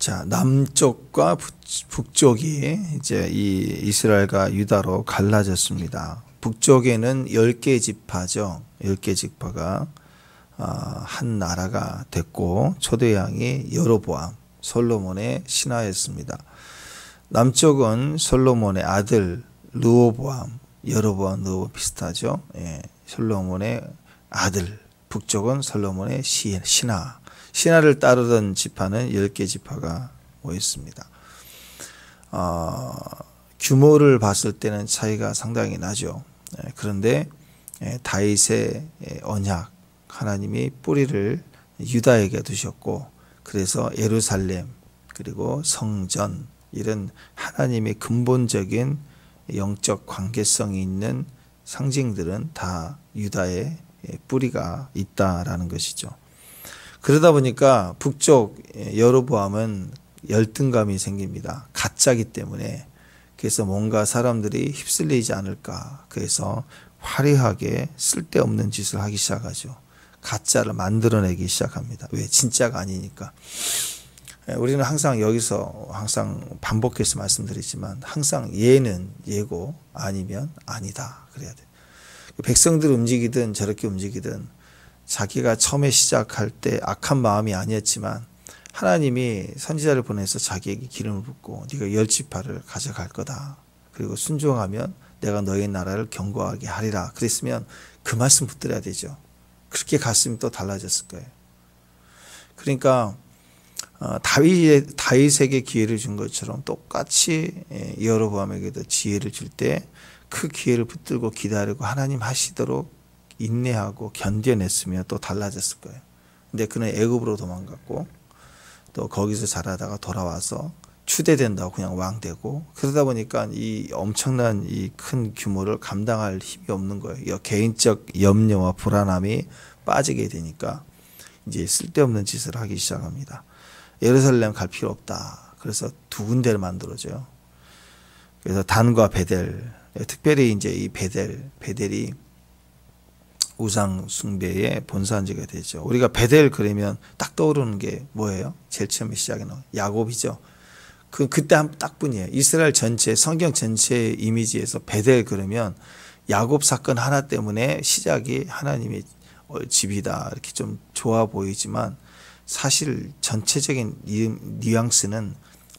자, 남쪽과 북쪽이 이제 이 이스라엘과 유다로 갈라졌습니다. 북쪽에는 10개 지파죠. 10개 지파가 한 나라가 됐고 초대왕이 여로보암, 솔로몬의 신하였습니다. 남쪽은 솔로몬의 아들 르호보암, 여로보암, 르호보암 비슷하죠. 예, 솔로몬의 아들, 북쪽은 솔로몬의 신하. 신하를 따르던 지파는 10개 지파가 모였습니다. 규모를 봤을 때는 차이가 상당히 나죠. 그런데 다윗의 언약, 하나님이 뿌리를 유다에게 두셨고, 그래서 예루살렘 그리고 성전, 이런 하나님의 근본적인 영적 관계성이 있는 상징들은 다 유다의 뿌리가 있다라는 것이죠. 그러다 보니까 북쪽 여로보암은 열등감이 생깁니다. 가짜기 때문에. 그래서 뭔가 사람들이 휩쓸리지 않을까. 그래서 화려하게 쓸데없는 짓을 하기 시작하죠. 가짜를 만들어내기 시작합니다. 왜? 진짜가 아니니까. 우리는 항상 여기서 항상 반복해서 말씀드리지만 항상 예는 예고 아니면 아니다. 그래야 돼. 백성들 움직이든 저렇게 움직이든 자기가 처음에 시작할 때 악한 마음이 아니었지만 하나님이 선지자를 보내서 자기에게 기름을 붓고 네가 10지파를 가져갈 거다. 그리고 순종하면 내가 너의 나라를 견고하게 하리라. 그랬으면 그 말씀 붙들어야 되죠. 그렇게 갔으면 또 달라졌을 거예요. 그러니까 다윗에게 기회를 준 것처럼 똑같이 여로보암에게도 지혜를 줄 때 그 기회를 붙들고 기다리고 하나님 하시도록 인내하고 견뎌냈으면 또 달라졌을 거예요. 근데 그는 애굽으로 도망갔고 또 거기서 자라다가 돌아와서 추대된다고 그냥 왕 되고, 그러다 보니까 이 엄청난 이 큰 규모를 감당할 힘이 없는 거예요. 개인적 염려와 불안함이 빠지게 되니까 이제 쓸데없는 짓을 하기 시작합니다. 예루살렘 갈 필요 없다. 그래서 두 군데를 만들어줘요. 그래서 단과 베델, 특별히 이제 이 베델이 우상 숭배의 본산지가 되죠. 우리가 베델 그러면 딱 떠오르는 게 뭐예요? 제일 처음에 시작이 나와요. 야곱이죠. 그때 한 딱뿐이에요. 이스라엘 전체, 성경 전체의 이미지에서 베델 그러면 야곱 사건 하나 때문에 시작이 하나님의 집이다. 이렇게 좀 좋아 보이지만 사실 전체적인 뉘앙스는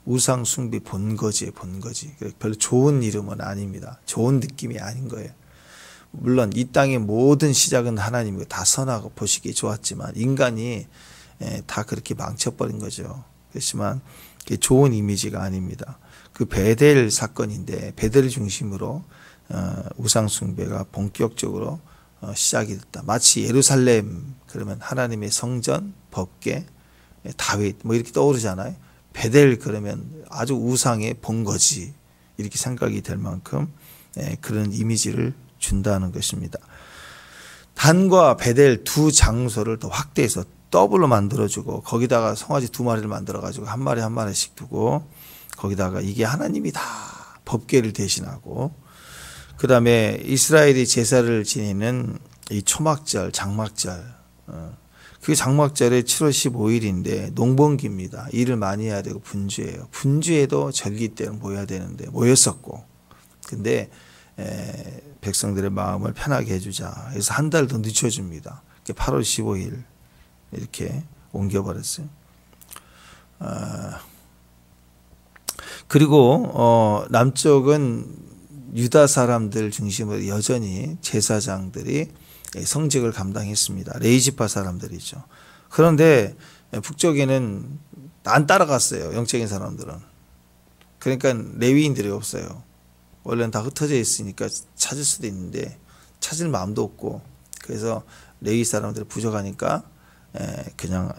우상 숭배 본거지예요. 본거지. 별로 좋은 이름은 아닙니다. 좋은 느낌이 아닌 거예요. 물론 이 땅의 모든 시작은 하나님이고 다 선하고 보시기에 좋았지만 인간이 다 그렇게 망쳐버린 거죠. 그렇지만 좋은 이미지가 아닙니다. 그 베델 사건인데 베델을 중심으로 우상 숭배가 본격적으로 시작이 됐다. 마치 예루살렘 그러면 하나님의 성전, 법궤, 다윗 뭐 이렇게 떠오르잖아요. 베델 그러면 아주 우상의 본거지 이렇게 생각이 될 만큼 그런 이미지를 준다는 것입니다. 단과 베델 두 장소를 더 확대해서 더블로 만들어주고 거기다가 송아지 2마리를 만들어가지고 한 마리 한 마리씩 두고 거기다가 이게 하나님이다. 법궤를 대신하고 그 다음에 이스라엘이 제사를 지내는 이 초막절, 장막절 그 장막절에 7월 15일인데 농번기입니다. 일을 많이 해야 되고 분주해요. 분주해도 절기 때는 모여야 되는데 모였었고 근데 백성들의 마음을 편하게 해주자. 그래서 한 달 더 늦춰줍니다. 8월 15일 이렇게 옮겨버렸어요. 그리고 남쪽은 유다 사람들 중심으로 여전히 제사장들이 성직을 감당했습니다. 레위지파 사람들이죠. 그런데 북쪽에는 안 따라갔어요. 영적인 사람들은. 그러니까 레위인들이 없어요. 원래는 다 흩어져 있으니까 찾을 수도 있는데 찾을 마음도 없고 그래서 레위 사람들이 부족하니까 그냥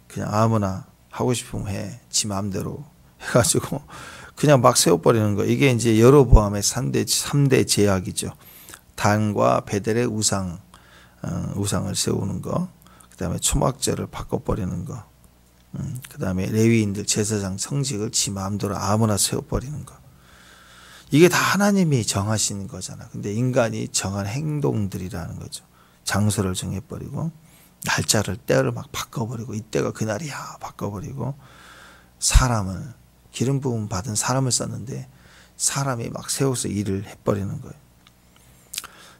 그냥 아무나 하고 싶으면 해. 지 마음대로 해가지고 그냥 막 세워버리는 거. 이게 이제 여로보암의 3대 제약이죠. 단과 베델의 우상을 세우는 거. 그 다음에 초막절을 바꿔버리는 거. 그 다음에 레위인들 제사장 성직을 지 마음대로 아무나 세워버리는 거. 이게 다 하나님이 정하시는 거잖아. 근데 인간이 정한 행동들이라는 거죠. 장소를 정해버리고 날짜를 때를 막 바꿔버리고 이때가 그날이야 바꿔버리고 사람을, 기름 부음 받은 사람을 썼는데 사람이 막 세워서 일을 해버리는 거예요.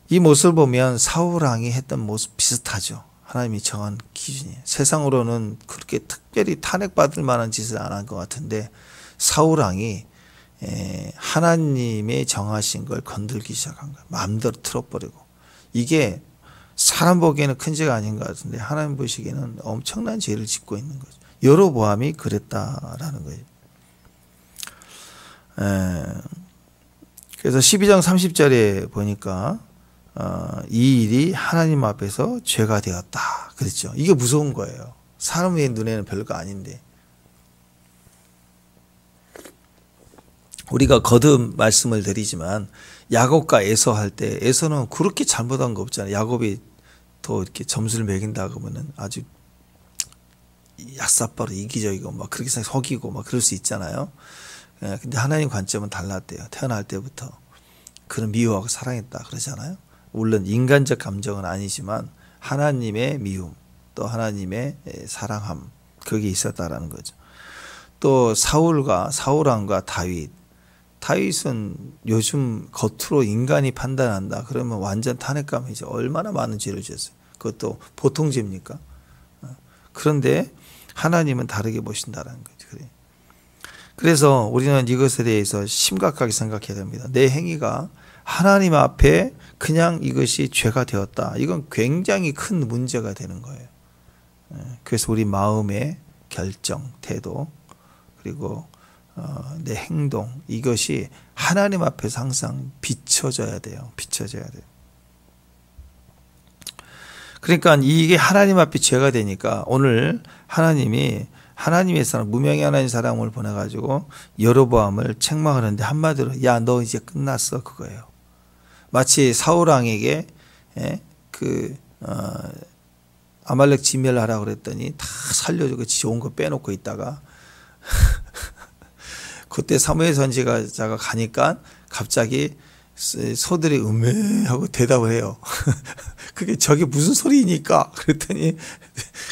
이 모습을 보면 사울 왕이 했던 모습 비슷하죠. 하나님이 정한 기준이. 세상으로는 그렇게 특별히 탄핵받을 만한 짓을 안 한 것 같은데 사울 왕이 하나님의 정하신 걸 건들기 시작한 거예요. 마음대로 틀어버리고. 이게 사람 보기에는 큰 죄가 아닌 것 같은데 하나님 보시기에는 엄청난 죄를 짓고 있는 거죠. 여로보암이 그랬다라는 거예요. 그래서 12장 30절에 보니까 이 일이 하나님 앞에서 죄가 되었다 그랬죠. 이게 무서운 거예요. 사람의 눈에는 별거 아닌데. 우리가 거듭 말씀을 드리지만 야곱과 에서 할 때 에서는 그렇게 잘못한 거 없잖아요. 야곱이 더 이렇게 점수를 매긴다 그러면은 아주 얕사빠로 이기적이고 막 그렇게 속이고 막 그럴 수 있잖아요. 근데 하나님 관점은 달랐대요. 태어날 때부터 그런 미워하고 사랑했다 그러잖아요. 물론 인간적 감정은 아니지만 하나님의 미움 또 하나님의 사랑함 그게 있었다라는 거죠. 또 사울 왕과 다윗은 요즘 겉으로 인간이 판단한다 그러면 완전 탄핵감이죠. 얼마나 많은 죄를 지었어요. 그것도 보통 죄입니까? 그런데 하나님은 다르게 보신다는 거죠. 그래서 우리는 이것에 대해서 심각하게 생각해야 됩니다. 내 행위가 하나님 앞에 그냥 이것이 죄가 되었다. 이건 굉장히 큰 문제가 되는 거예요. 그래서 우리 마음의 결정, 태도 그리고 내 행동 이것이 하나님 앞에서 항상 비춰져야 돼요. 비춰져야 돼요. 그러니까 이게 하나님 앞에 죄가 되니까 오늘 하나님이 하나님의 사람, 무명의 하나님 사람을 보내가지고 여로보암을 책망하는데 한마디로 야 너 이제 끝났어 그거예요. 마치 사울 왕에게 아말렉 진멸하라고 그랬더니 다 살려주고 좋은 거 빼놓고 있다가 그때 사무엘 선지자가 가니까 갑자기 소들이 하고 대답을 해요. 그게 저게 무슨 소리니까 그랬더니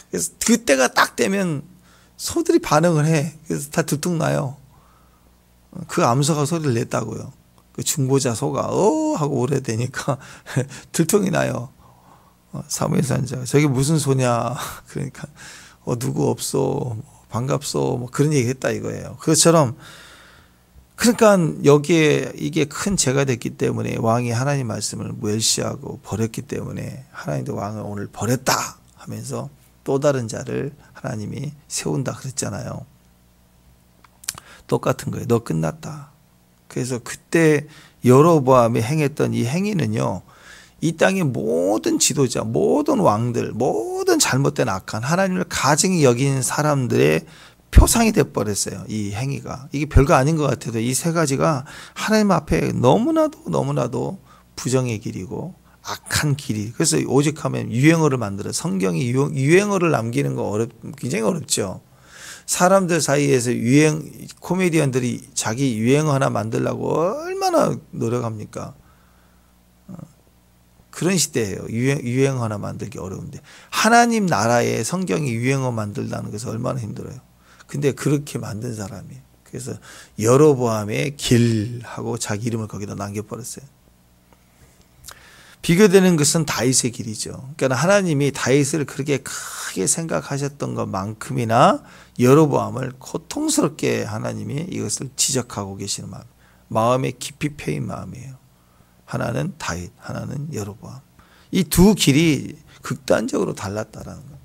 그래서 그때가 딱 되면 소들이 반응을 해. 그래서 다 들통나요. 그 암소가 소리를 냈다고요. 그 중보자 소가 하고 오래되니까 들통이 나요. 사무엘 선지자가 저게 무슨 소냐. 그러니까 누구 없어 반갑소 뭐 그런 얘기 했다 이거예요. 그것처럼 그러니까 여기에 이게 큰 죄가 됐기 때문에 왕이 하나님 말씀을 멸시하고 버렸기 때문에 하나님도 왕을 오늘 버렸다 하면서 또 다른 자를 하나님이 세운다 그랬잖아요. 똑같은 거예요. 너 끝났다. 그래서 그때 여로보암이 행했던 이 행위는요. 이 땅의 모든 지도자, 모든 왕들, 모든 잘못된 악한 하나님을 가증히 여기는 사람들의 표상이 돼버렸어요. 이 행위가. 이게 별거 아닌 것 같아도 이 세 가지가 하나님 앞에 너무나도 부정의 길이고 악한 길이. 그래서 오직하면 유행어를 만들어. 성경이 유행어를 남기는 거 굉장히 어렵죠. 사람들 사이에서 코미디언들이 자기 유행어 하나 만들려고 얼마나 노력합니까? 그런 시대예요. 유행어 하나 만들기 어려운데. 하나님 나라에 성경이 유행어 만들다는 것은 얼마나 힘들어요. 근데 그렇게 만든 사람이에요. 그래서 여로보암의 길하고 자기 이름을 거기다 남겨버렸어요. 비교되는 것은 다윗의 길이죠. 그러니까 하나님이 다윗을 그렇게 크게 생각하셨던 것만큼이나 여로보암을 고통스럽게 하나님이 이것을 지적하고 계시는 마음에 깊이 패인 마음이에요. 하나는 다윗, 하나는 여로보암. 이 두 길이 극단적으로 달랐다라는 거예요.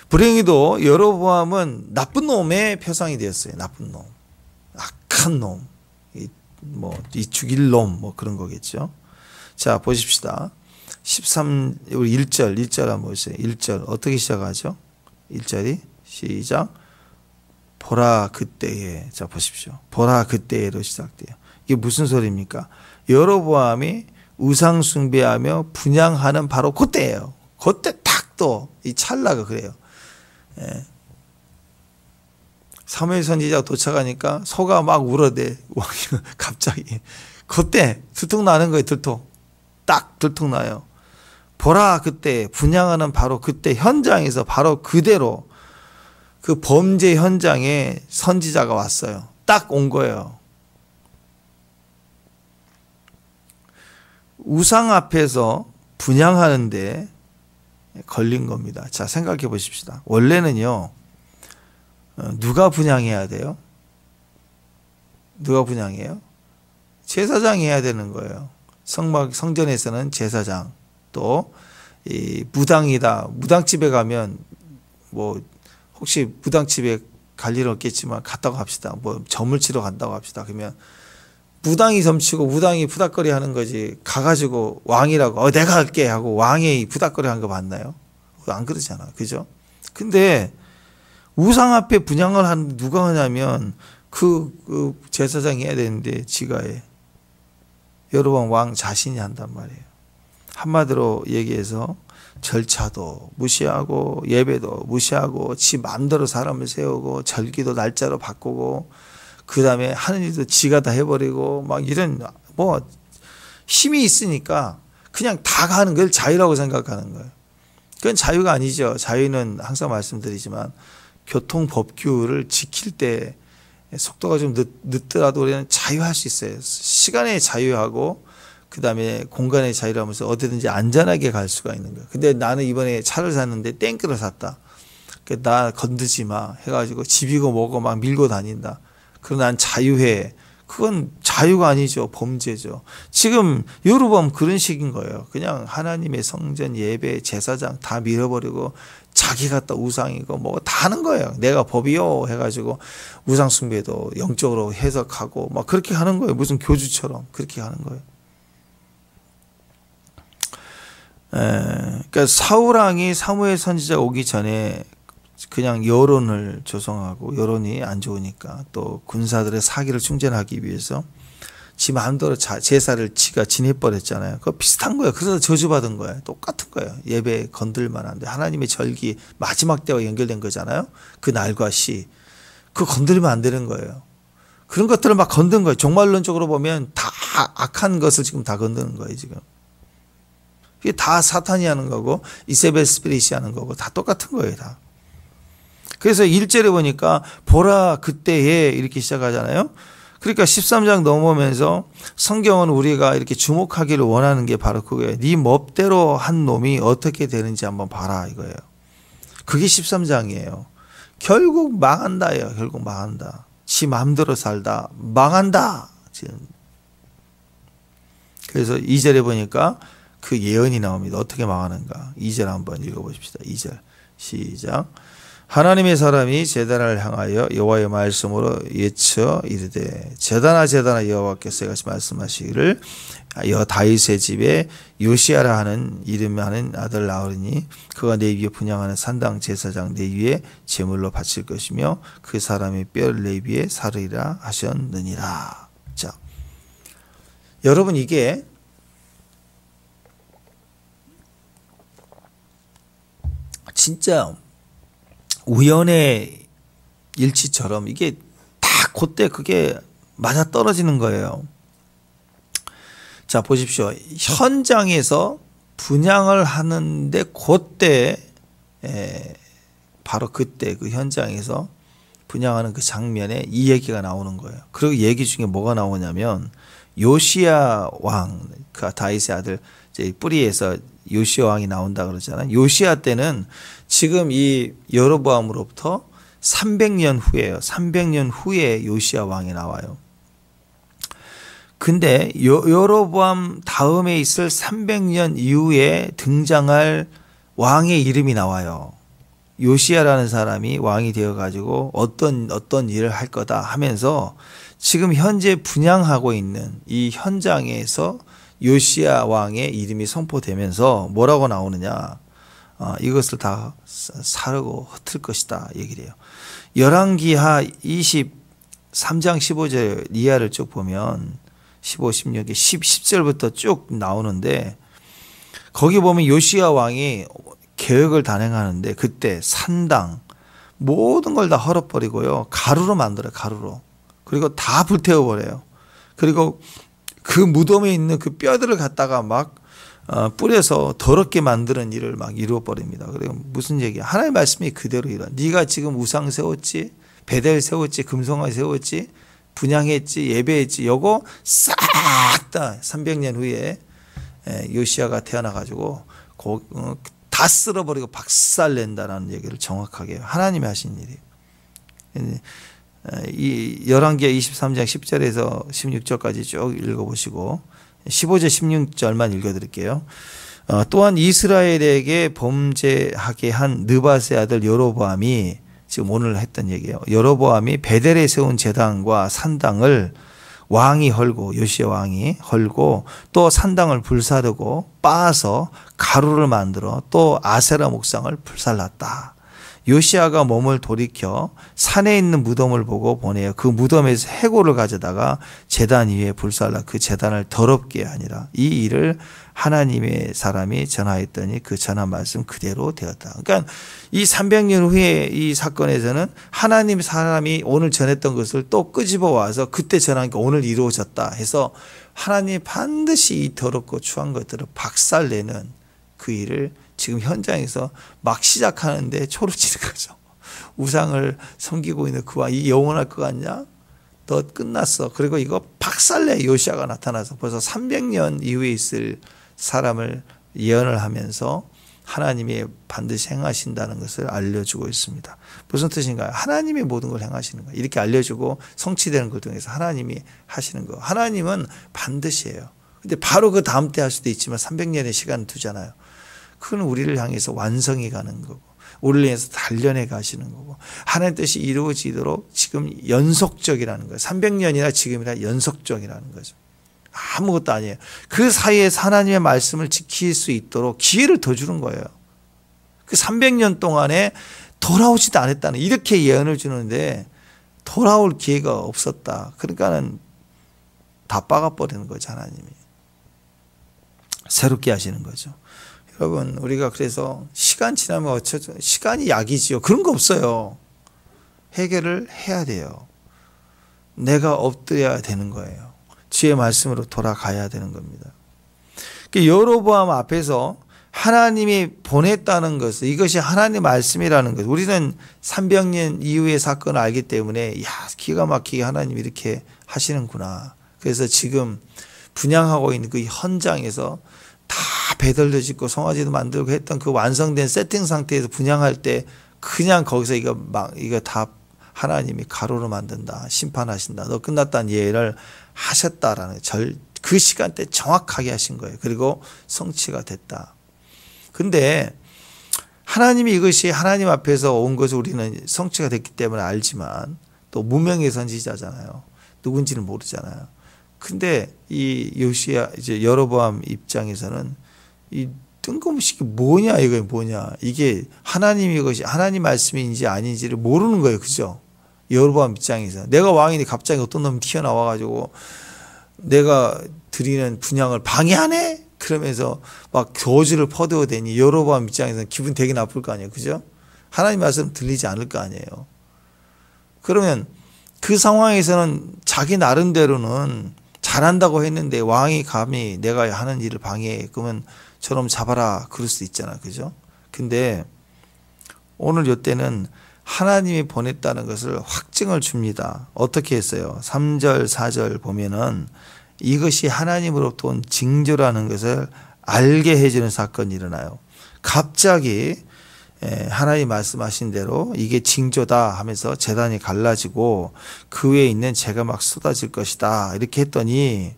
불행히도 여로보암은 나쁜 놈의 표상이 되었어요. 나쁜 놈, 악한 놈, 이 죽일 놈, 뭐 그런 거겠죠. 자, 보십시다. 우리 1절 한번 보세요. 1절 어떻게 시작하죠? 1절이 시작. 보라 그때에. 자, 보십시오. 보라 그때에로 시작돼요. 이게 무슨 소리입니까? 여로보암이 우상 숭배하며 분향하는 바로 그때예요. 그때 딱 또 이 찰나가 그래요. 예. 사무엘 선지자가 도착하니까 소가 막 울어대. 갑자기 그때 들통 나는 거예요. 딱 들통 나요. 보라 그때 분향하는 바로 그때 현장에서 바로 그대로 그 범죄 현장에 선지자가 왔어요. 딱 온 거예요. 우상 앞에서 분향하는데 걸린 겁니다. 자, 생각해 보십시다. 원래는요, 누가 분향해야 돼요? 누가 분향해요? 제사장이 해야 되는 거예요. 성전에서는 제사장, 또 이 무당이다. 무당집에 가면 뭐 혹시 무당집에 갈 일은 없겠지만 갔다고 합시다. 뭐 점을 치러 간다고 합시다. 그러면 무당이 점치고 무당이 푸닥거리 하는 거지. 가가지고 왕이라고 내가 할게 하고 왕이 푸닥거리 하는 거 봤나요? 안 그러잖아. 그죠? 근데 우상 앞에 분향을 하는 누가 하냐면 그 제사장이 해야 되는데 지가 해. 여러분 왕 자신이 한단 말이에요. 한마디로 얘기해서 절차도 무시하고 예배도 무시하고 지 마음대로 사람을 세우고 절기도 날짜로 바꾸고 그 다음에 하는 일도 지가 다 해버리고 막 이런 뭐 힘이 있으니까 그냥 다 가는 걸 자유라고 생각하는 거예요. 그건 자유가 아니죠. 자유는 항상 말씀드리지만 교통법규를 지킬 때 속도가 좀 늦더라도 우리는 자유할 수 있어요. 시간의 자유하고 그 다음에 공간의 자유라면서 어디든지 안전하게 갈 수가 있는 거예요. 근데 나는 이번에 차를 샀는데 땡크를 샀다. 나 건드지 마 해가지고 집이고 뭐고 막 밀고 다닌다. 그럼 난 자유해. 그건 자유가 아니죠. 범죄죠. 지금 여러분 그런 식인 거예요. 그냥 하나님의 성전 예배 제사장 다 밀어버리고 자기 갖다 우상이고 뭐 다 하는 거예요. 내가 법이요 해가지고 우상 숭배도 영적으로 해석하고 막 그렇게 하는 거예요. 무슨 교주처럼 그렇게 하는 거예요. 그러니까 사울왕이 사무엘 선지자 오기 전에 그냥 여론을 조성하고 여론이 안 좋으니까 또 군사들의 사기를 충전하기 위해서 지 마음대로 제사를 지가 지내버렸잖아요. 그거 비슷한 거예요. 그래서 저주받은 거예요. 똑같은 거예요. 예배 건들만 한데 하나님의 절기 마지막 때와 연결된 거잖아요. 그 날과 시 그거 건들면 안 되는 거예요. 그런 것들을 막 건든 거예요. 종말론적으로 보면 다 악한 것을 지금 다 건드는 거예요. 지금 이게 다 사탄이 하는 거고 이세벨 스피릿이 하는 거고 다 똑같은 거예요. 다. 그래서 1절에 보니까 보라 그때에 이렇게 시작하잖아요. 그러니까 13장 넘어오면서 성경은 우리가 이렇게 주목하기를 원하는 게 바로 그거예요. 네 멋대로 한 놈이 어떻게 되는지 한번 봐라 이거예요. 그게 13장이에요. 결국 망한다예요. 결국 망한다. 지 마음대로 살다 망한다. 지금. 그래서 2절에 보니까 그 예언이 나옵니다. 어떻게 망하는가. 2절 한번 읽어보십시다. 2절 시작. 하나님의 사람이 제단을 향하여 여호와의 말씀으로 예쳐 이르되 제단아 제단아 여호와께서 이같이 말씀하시기를 다윗의 집에 요시야라 하는 이름하는 아들 나오리니 그가 내 위에 분향하는 산당 제사장 내 위에 제물로 바칠 것이며 그 사람의 뼈를 내 위에 사르리라 하셨느니라. 자, 여러분 이게 진짜 우연의 일치처럼 이게 딱 그때 그게 맞아 떨어지는 거예요. 자, 보십시오. 현장에서 분향을 하는데 그때 바로 그때 그 현장에서 분향하는 그 장면에 이 얘기가 나오는 거예요. 그리고 얘기 중에 뭐가 나오냐면 요시야 왕, 그 다윗의 아들 뿌리에서 요시야 왕이 나온다 그러잖아요. 요시야 때는 지금 이 여로보암으로부터 300년 후에요. 300년 후에 요시야 왕이 나와요. 근데 여로보암 다음에 있을 300년 이후에 등장할 왕의 이름이 나와요. 요시야라는 사람이 왕이 되어가지고 어떤 일을 할 거다 하면서 지금 현재 분향하고 있는 이 현장에서 요시야 왕의 이름이 선포되면서 뭐라고 나오느냐. 이것을 다 사르고 흩을 것이다 얘기를 해요. 열왕기하 23장 15절 이하를 쭉 보면 15, 16, 10절부터 쭉 나오는데 거기 보면 요시야 왕이 계획을 단행하는데 그때 산당 모든 걸 다 헐어버리고요. 가루로 만들어요. 가루로. 그리고 다 불태워버려요. 그리고 그 무덤에 있는 그 뼈들을 갖다가 막 뿌려서 더럽게 만드는 일을 막 이루어 버립니다. 그리고 무슨 얘기야? 하나님의 말씀이 그대로 일어. 네가 지금 우상 세웠지, 베델 세웠지, 금송아 세웠지, 분향했지, 예배했지. 요거 싹 다 300년 후에 요시아가 태어나 가지고 다 쓸어버리고 박살낸다라는 얘기를 정확하게 해요. 하나님이 하신 일이에요. 이 열왕기하 23장 10절에서 16절까지 쭉 읽어보시고 15절 16절만 읽어드릴게요. 또한 이스라엘에게 범죄하게 한 느밧의 아들 여로보암이, 지금 오늘 했던 얘기예요. 여로보암이 베델에 세운 제단과 산당을 왕이 헐고, 요시야 왕이 헐고, 또 산당을 불사르고 빻아서 가루를 만들어 또 아세라 목상을 불살랐다. 요시야가 몸을 돌이켜 산에 있는 무덤을 보고 보내어 그 무덤에서 해골을 가져다가 제단 위에 불살라 그 제단을 더럽게 하니라. 이 일을 하나님의 사람이 전하였더니 그 전한 말씀 그대로 되었다. 그러니까 이 300년 후에 이 사건에서는 하나님 사람이 오늘 전했던 것을 또 끄집어 와서 그때 전한 게 오늘 이루어졌다 해서 하나님이 반드시 이 더럽고 추한 것들을 박살내는 그 일을 지금 현장에서 막 시작하는데 초르치는 거죠. 우상을 섬기고 있는 그 왕이 영원할 것 같냐? 너 끝났어. 그리고 이거 박살내. 요시아가 나타나서 벌써 300년 이후에 있을 사람을 예언을 하면서 하나님이 반드시 행하신다는 것을 알려주고 있습니다. 무슨 뜻인가요? 하나님이 모든 걸 행하시는 거예요. 이렇게 알려주고 성취되는 걸 통해서 하나님이 하시는 거. 하나님은 반드시 해요. 근데 바로 그 다음 때 할 수도 있지만 300년의 시간을 두잖아요. 그건 우리를 향해서 완성해 가는 거고, 우리를 위해서 단련해 가시는 거고, 하나님의 뜻이 이루어지도록 지금 연속적이라는 거예요. 300년이나 지금이라 연속적이라는 거죠. 아무것도 아니에요. 그 사이에서 하나님의 말씀을 지킬 수 있도록 기회를 더 주는 거예요. 그 300년 동안에 돌아오지도 않았다는, 이렇게 예언을 주는데 돌아올 기회가 없었다. 그러니까는 다 빠가버리는 거죠. 하나님이 새롭게 하시는 거죠. 여러분, 우리가 그래서 시간 지나면 어쩌죠? 시간이 약이지요. 그런 거 없어요. 해결을 해야 돼요. 내가 엎드려야 되는 거예요. 주의 말씀으로 돌아가야 되는 겁니다. 여로보암 앞에서 하나님이 보냈다는 것을, 이것이 하나님의 말씀이라는 것, 우리는 300년 이후의 사건을 알기 때문에 야, 기가 막히게 하나님이 이렇게 하시는구나. 그래서 지금 분향하고 있는 그 현장에서 다 배들도 짓고 송아지도 만들고 했던 그 완성된 세팅 상태에서 분향할 때 그냥 거기서 이거 다 하나님이 가루로 만든다, 심판하신다, 너 끝났다는 예를 하셨다라는 그 시간대 정확하게 하신 거예요. 그리고 성취가 됐다. 근데 하나님이 이것이 하나님 앞에서 온 것을 우리는 성취가 됐기 때문에 알지만 또 무명의 선지자잖아요. 누군지는 모르잖아요. 근데 이 요시야, 이제 여로보암 입장에서는 이 뜬금없이 뭐냐, 이거 뭐냐, 이게 하나님 이것이 하나님 말씀인지 아닌지를 모르는 거예요. 그죠? 여로보암 입장에서 내가 왕인데 갑자기 어떤 놈이 튀어나와 가지고 내가 드리는 분향을 방해하네? 그러면서 막 교주를 퍼대어대니 여로보암 입장에서는 기분 되게 나쁠 거 아니에요. 그죠? 하나님 말씀 들리지 않을 거 아니에요. 그러면 그 상황에서는 자기 나름대로는 잘한다고 했는데 왕이 감히 내가 하는 일을 방해해. 그러면 저놈 잡아라. 그럴 수 있잖아. 그죠? 근데 오늘 이때는 하나님이 보냈다는 것을 확증을 줍니다. 어떻게 했어요? 3절, 4절 보면은 이것이 하나님으로부터 온 징조라는 것을 알게 해주는 사건이 일어나요. 갑자기 하나님 말씀하신 대로 이게 징조다 하면서 제단이 갈라지고 그 위에 있는 재가 막 쏟아질 것이다 이렇게 했더니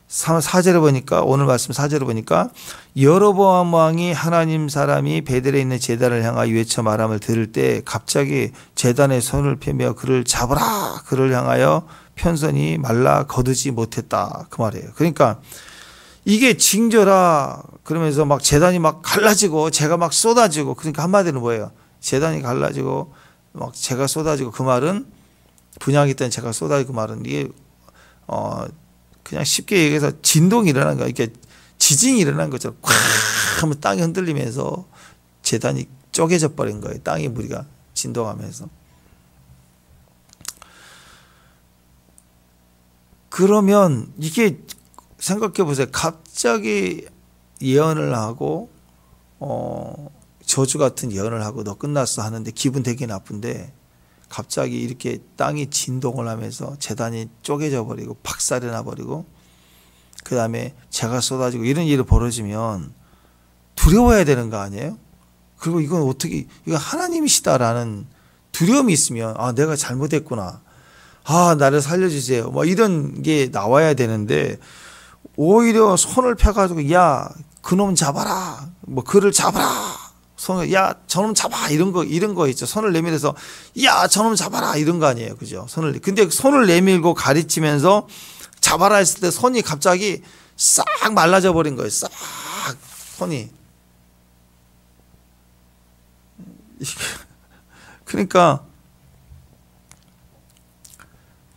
4절에 보니까, 오늘 말씀 4절에 보니까 여로보암 왕이 하나님 사람이 베델에 있는 제단을 향하여 외쳐 말함을 들을 때 갑자기 제단에 손을 펴며 그를 잡으라, 그를 향하여 편선이 말라 거두지 못했다, 그 말이에요. 그러니까 이게 징조라 그러면서 막 제단이 막 갈라지고 재가 막 쏟아지고, 그러니까 한마디로 뭐예요? 제단이 갈라지고 막 재가 쏟아지고, 그 말은 분향했던 재가 쏟아지고, 그 말은 이게 그냥 쉽게 얘기해서 진동이 일어난 거야. 이렇게 지진이 일어난 것처럼 콱 하면 땅이 흔들리면서 제단이 쪼개져 버린 거예요. 땅이 무리가 진동하면서. 그러면 이게 생각해 보세요. 갑자기 예언을 하고 저주 같은 예언을 하고 너 끝났어 하는데 기분 되게 나쁜데 갑자기 이렇게 땅이 진동을 하면서 제단이 쪼개져 버리고 박살이 나버리고 그 다음에 재가 쏟아지고 이런 일이 벌어지면 두려워야 되는 거 아니에요? 그리고 이건 어떻게, 이거 하나님이시다라는 두려움이 있으면, 아, 내가 잘못했구나. 아, 나를 살려주세요. 뭐 이런 게 나와야 되는데, 오히려 손을 펴가지고, 야, 그놈 잡아라. 뭐 그를 잡아라. 손을, 야, 저놈 잡아. 이런 거 있죠. 손을 내밀어서, 야, 저놈 잡아라. 이런 거 아니에요. 그죠? 근데 손을 내밀고 가르치면서 잡아라 했을 때 손이 갑자기 싹 말라져 버린 거예요. 싹, 손이. 그러니까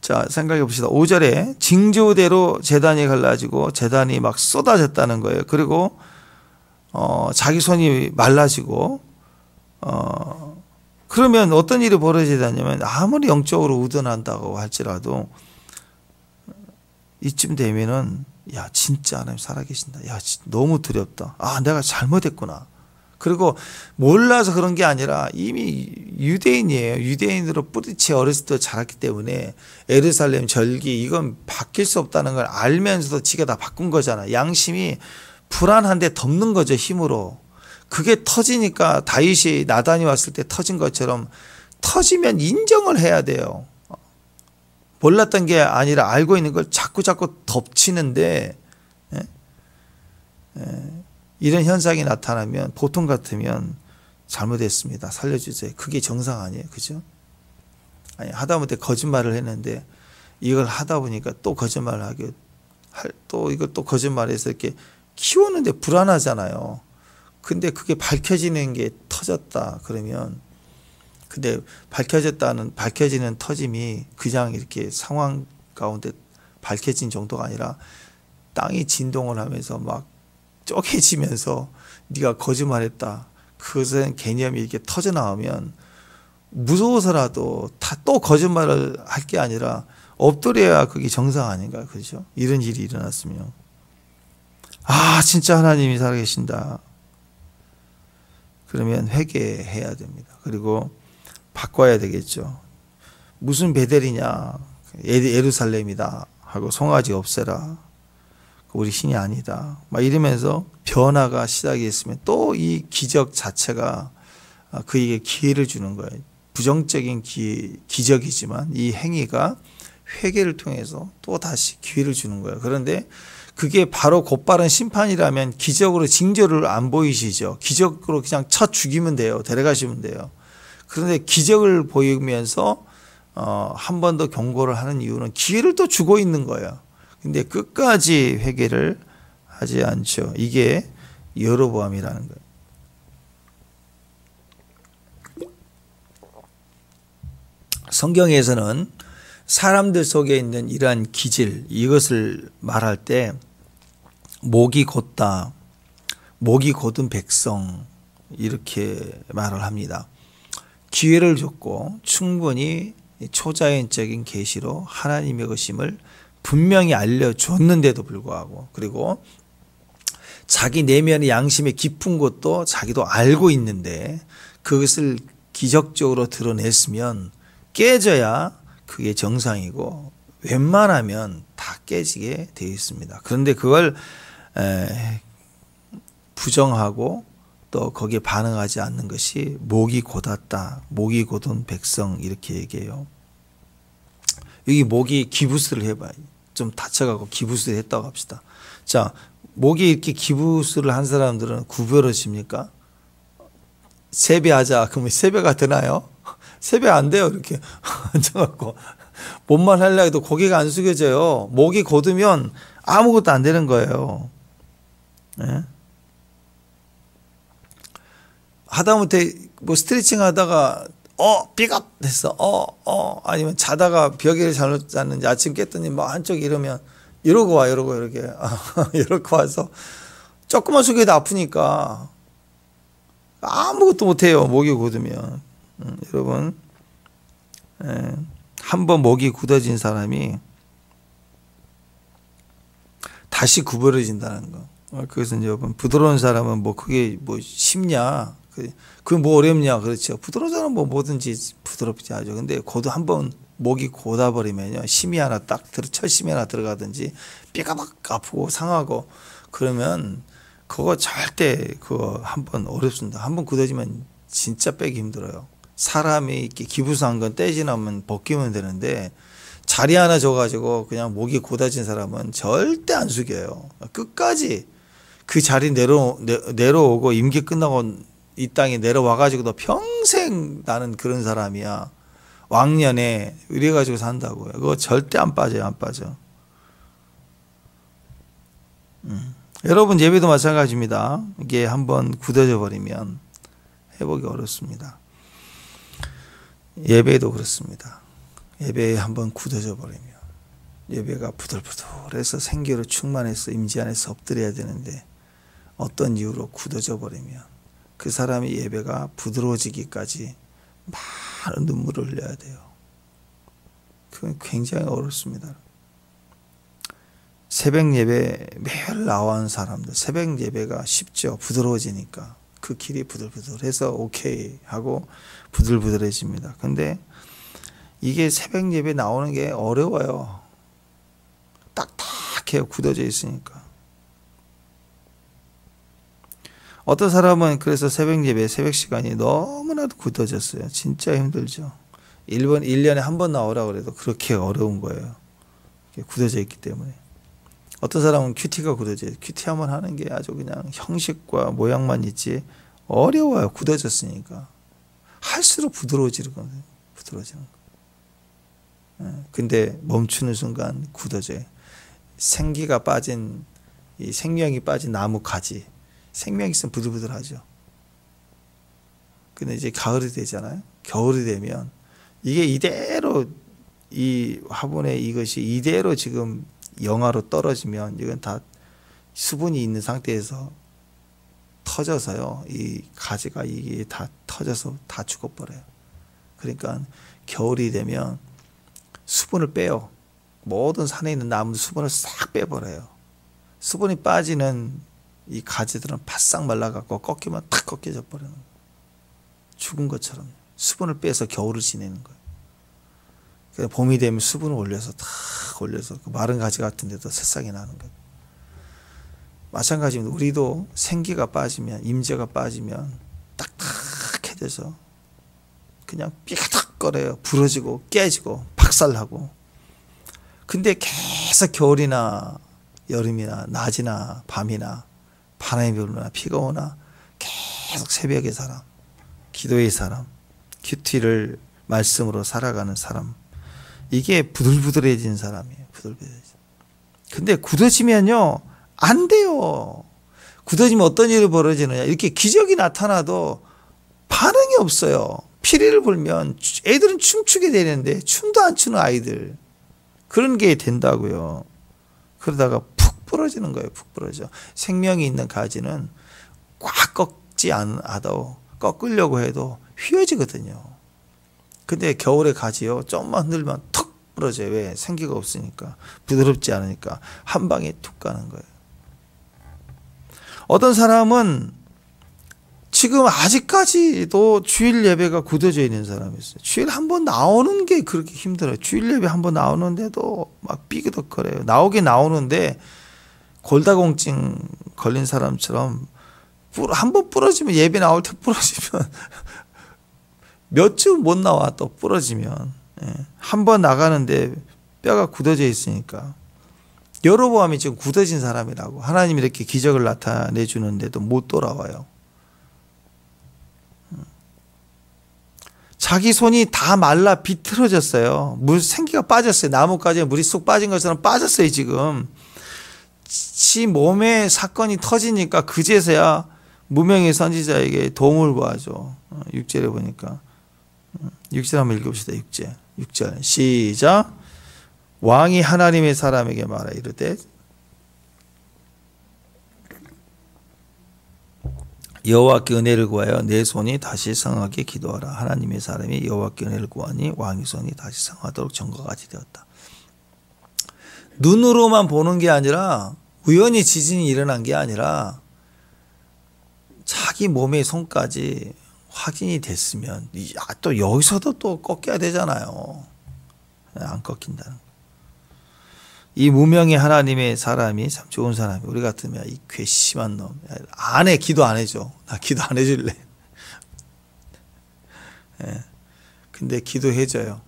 자 생각해 봅시다. 5절에 징조대로 제단이 갈라지고 제단이 막 쏟아졌다는 거예요. 그리고 자기 손이 말라지고 그러면 어떤 일이 벌어지냐면 아무리 영적으로 우둔한다고 할지라도 이쯤 되면은 야 진짜 하나님 살아계신다. 야 너무 두렵다. 아 내가 잘못했구나. 그리고 몰라서 그런 게 아니라 이미 유대인이에요. 유대인으로 뿌리치 어렸을 때 자랐기 때문에 예루살렘 절기 이건 바뀔 수 없다는 걸 알면서도 지가 다 바꾼 거잖아. 양심이 불안한데 덮는 거죠. 힘으로. 그게 터지니까 다윗이 나단이 왔을 때 터진 것처럼 터지면 인정을 해야 돼요. 몰랐던 게 아니라 알고 있는 걸 자꾸 덮치는데 이런 현상이 나타나면 보통 같으면 잘못했습니다. 살려주세요. 그게 정상 아니에요. 그죠? 아니, 하다못해 거짓말을 했는데 이걸 하다 보니까 또 거짓말을 하게 또 이걸 또 거짓말해서 이렇게 키우는데 불안하잖아요. 근데 그게 밝혀지는 게 터졌다. 그러면 근데 밝혀지는 터짐이 그냥 이렇게 상황 가운데 밝혀진 정도가 아니라 땅이 진동을 하면서 막 쪼개지면서 네가 거짓말했다. 그것은 개념이 이렇게 터져 나오면 무서워서라도 다 또 거짓말을 할 게 아니라 엎드려야 그게 정상 아닌가. 그렇죠? 이런 일이 일어났으면 아 진짜 하나님이 살아계신다. 그러면 회개해야 됩니다. 그리고 바꿔야 되겠죠. 무슨 베델이냐. 예루살렘이다 하고 송아지 없애라. 우리 신이 아니다. 막 이러면서 변화가 시작이 됐으면 또 이 기적 자체가 그에게 기회를 주는 거예요. 부정적인 기적이지만 이 행위가 회개를 통해서 또 다시 기회를 주는 거예요. 그런데 그게 바로 곧바른 심판이라면 기적으로 징조를 안 보이시죠. 기적으로 그냥 쳐 죽이면 돼요. 데려가시면 돼요. 그런데 기적을 보이면서 한 번 더 경고를 하는 이유는 기회를 또 주고 있는 거예요. 근데 끝까지 회개를 하지 않죠. 이게 여로보암이라는 거예요. 성경에서는 사람들 속에 있는 이러한 기질, 이것을 말할 때 목이 곧다, 목이 곧은 백성 이렇게 말을 합니다. 기회를 줬고 충분히 초자연적인 계시로 하나님의 것임을 분명히 알려줬는데도 불구하고 그리고 자기 내면의 양심의 깊은 것도 자기도 알고 있는데 그것을 기적적으로 드러냈으면 깨져야 그게 정상이고 웬만하면 다 깨지게 되어 있습니다. 그런데 그걸 부정하고 또 거기에 반응하지 않는 것이 목이 곧았다. 목이 곧은 백성 이렇게 얘기해요. 여기 목이 기부스를 해봐요. 좀 다쳐가고 기부스를 했다고 합시다. 자, 목이 이렇게 기부스를 한 사람들은 구부러집니까? 세배하자. 그러면 세배가 되나요? 세배 안 돼요. 이렇게 앉아갖고 몸만 하려고 해도 고개가 안 숙여져요. 목이 곧으면 아무것도 안 되는 거예요. 네? 하다못해 뭐 스트레칭 하다가 삐걱 했어. 아니면 자다가 벽에를 잘못 잤는지 아침 깼더니 뭐 한쪽 이러면 이러고 와 이러고 이렇게 이렇게 와서 조금만 숙여도 아프니까 아무것도 못해요. 목이 굳으면. 여러분 한번 목이 굳어진 사람이 다시 구부러진다는 거. 그것은 여러분 부드러운 사람은 뭐 그게 뭐 쉽냐? 그게 뭐 어렵냐? 그렇죠. 부드러운 사람은 뭐 뭐든지 부드럽지 하죠. 근데 고도 한번 목이 고다버리면요, 심이 하나 철심이 하나 들어가든지 삐가박 아프고 상하고 그러면 그거 절대 그거 한번 어렵습니다. 한번 굳어지면 진짜 빼기 힘들어요. 사람이 이렇게 기부스한 건 떼지나면 벗기면 되는데 자리 하나 줘가지고 그냥 목이 고다진 사람은 절대 안 숙여요. 끝까지 그 자리 내려오고 임기 끝나고 이 땅에 내려와가지고 너 평생 나는 그런 사람이야. 왕년에 이래가지고 산다고요. 그거 절대 안 빠져요. 안 빠져. 여러분 예배도 마찬가지입니다. 이게 한번 굳어져 버리면 회복이 어렵습니다. 예배도 그렇습니다. 예배에 한번 굳어져 버리면 예배가 부들부들해서 생기로 충만해서 임재 안에서 엎드려야 되는데 어떤 이유로 굳어져 버리면 그 사람의 예배가 부드러워지기까지 많은 눈물을 흘려야 돼요. 그건 굉장히 어렵습니다. 새벽 예배 매일 나와는 사람들, 새벽 예배가 쉽죠. 부드러워지니까. 그 길이 부들부들해서 오케이 하고 부들부들해집니다. 근데 이게 새벽 예배 나오는 게 어려워요. 딱딱해요. 굳어져 있으니까. 어떤 사람은 그래서 새벽 예배, 새벽 시간이 너무나도 굳어졌어요. 진짜 힘들죠. 1년에 한 번 나오라고 그래도 그렇게 어려운 거예요. 굳어져 있기 때문에. 어떤 사람은 큐티가 굳어져요. 큐티 한번 하는 게 아주 그냥 형식과 모양만 있지 어려워요. 굳어졌으니까. 할수록 부드러워지거든요. 부드러워지는 거. 근데 멈추는 순간 굳어져요. 생기가 빠진, 이 생명이 빠진 나무 가지. 생명이 있으면 부들부들하죠. 근데 이제 가을이 되잖아요. 겨울이 되면 이게 이대로 이 화분에 이것이 이대로 지금 영하로 떨어지면 이건 다 수분이 있는 상태에서 터져서요. 이 가지가 이게 다 터져서 다 죽어버려요. 그러니까 겨울이 되면 수분을 빼요. 모든 산에 있는 나무들 수분을 싹 빼버려요. 수분이 빠지는 이 가지들은 바싹 말라갖고 꺾이면 탁 꺾여져 버리는 거예요. 죽은 것처럼 수분을 빼서 겨울을 지내는 거예요. 그래서 봄이 되면 수분을 올려서 탁 올려서 그 마른 가지 같은 데도 새싹이 나는 거예요. 마찬가지입니다. 우리도 생기가 빠지면, 임재가 빠지면 딱딱해져서 그냥 삐그덕거려요. 부러지고 깨지고 박살나고. 근데 계속 겨울이나 여름이나 낮이나 밤이나 바람이 불거나 비가 오나 계속 새벽의 사람, 기도의 사람, 큐티를 말씀으로 살아가는 사람, 이게 부들부들해진 사람이에요. 부들부들해진. 근데 굳어지면요 안 돼요. 굳어지면 어떤 일이 벌어지느냐, 이렇게 기적이 나타나도 반응이 없어요. 피리를 불면 애들은 춤추게 되는데 춤도 안 추는 아이들, 그런 게 된다고요. 그러다가 푹 부러지는 거예요. 푹 부러져. 생명이 있는 가지는 꽉 꺾지 않아도 꺾으려고 해도 휘어지거든요. 근데 겨울에 가지요, 좀만 흔들면 턱 부러져요. 왜? 생기가 없으니까, 부드럽지 않으니까 한 방에 툭 가는 거예요. 어떤 사람은 지금 아직까지도 주일 예배가 굳어져 있는 사람이 있어요. 주일 한 번 나오는 게 그렇게 힘들어요. 주일 예배 한 번 나오는데도 막 삐그덕거려요. 나오긴 나오는데 골다공증 걸린 사람처럼 한 번 부러지면, 예배 나올 때 부러지면 몇 주 못 나와. 또 부러지면 한 번 나가는데 뼈가 굳어져 있으니까. 여로보암이 지금 굳어진 사람이라고. 하나님이 이렇게 기적을 나타내 주는데도 못 돌아와요. 자기 손이 다 말라 비틀어졌어요. 물 생기가 빠졌어요. 나뭇가지에 물이 쏙 빠진 것처럼 빠졌어요. 지금 지 몸에 사건이 터지니까 그제서야 무명의 선지자에게 도움을 구하죠. 6절에 보니까, 6절 한번 읽읍시다. 6절 시작. 왕이 하나님의 사람에게 말하 이르되 여호와께 은혜를 구하여 내 손이 다시 성하게 기도하라. 하나님의 사람이 여호와께 은혜를 구하니 왕의 손이 다시 성하도록 전과같이 되었다. 눈으로만 보는 게 아니라 우연히 지진이 일어난 게 아니라 자기 몸의 손까지 확인이 됐으면 또 여기서도 또 꺾여야 되잖아요. 안 꺾인다는 거. 이 무명의 하나님의 사람이 참 좋은 사람이 우리 같으면 이 괘씸한 놈 안 해. 기도 안 해줘. 나 기도 안 해줄래. 예. 근데 기도해줘요.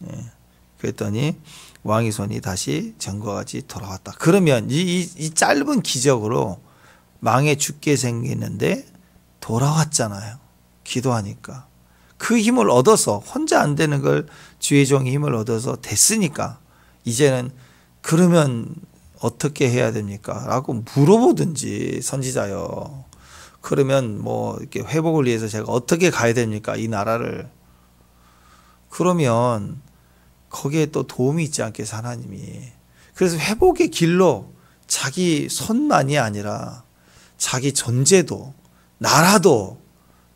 예. 그랬더니 왕의 손이 다시 전과 같이 돌아왔다. 그러면 이 짧은 기적으로 망해 죽게 생기는데 돌아왔잖아요. 기도하니까. 그 힘을 얻어서 혼자 안 되는 걸 주의 종이 힘을 얻어서 됐으니까 이제는 그러면 어떻게 해야 됩니까? 라고 물어보든지 선지자요. 그러면 뭐 이렇게 회복을 위해서 제가 어떻게 가야 됩니까? 이 나라를. 그러면 거기에 또 도움이 있지 않겠어 하나님이. 그래서 회복의 길로 자기 손만이 아니라 자기 존재도 나라도